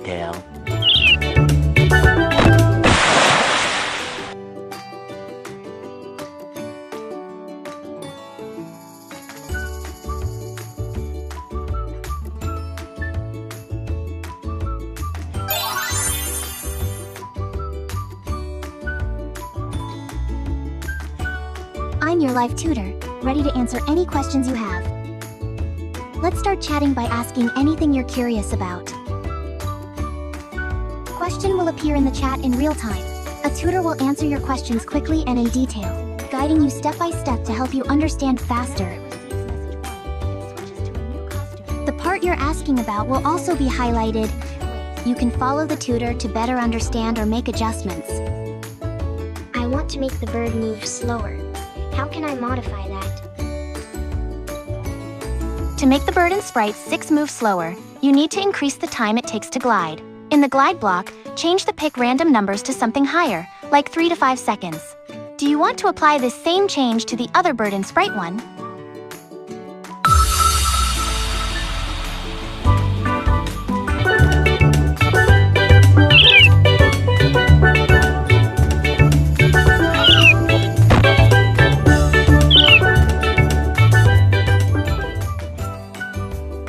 later. I'm your live tutor, ready to answer any questions you have. Let's start chatting by asking anything you're curious about. Question will appear in the chat in real time. A tutor will answer your questions quickly and in detail, guiding you step by step to help you understand faster. The part you're asking about will also be highlighted. You can follow the tutor to better understand or make adjustments. I want to make the bird move slower. How can I modify that? To make the bird in Sprite 6 move slower, you need to increase the time it takes to glide. In the glide block, change the pick random numbers to something higher, like 3 to 5 seconds. Do you want to apply this same change to the other bird in Sprite 1?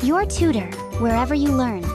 Your tutor, wherever you learn.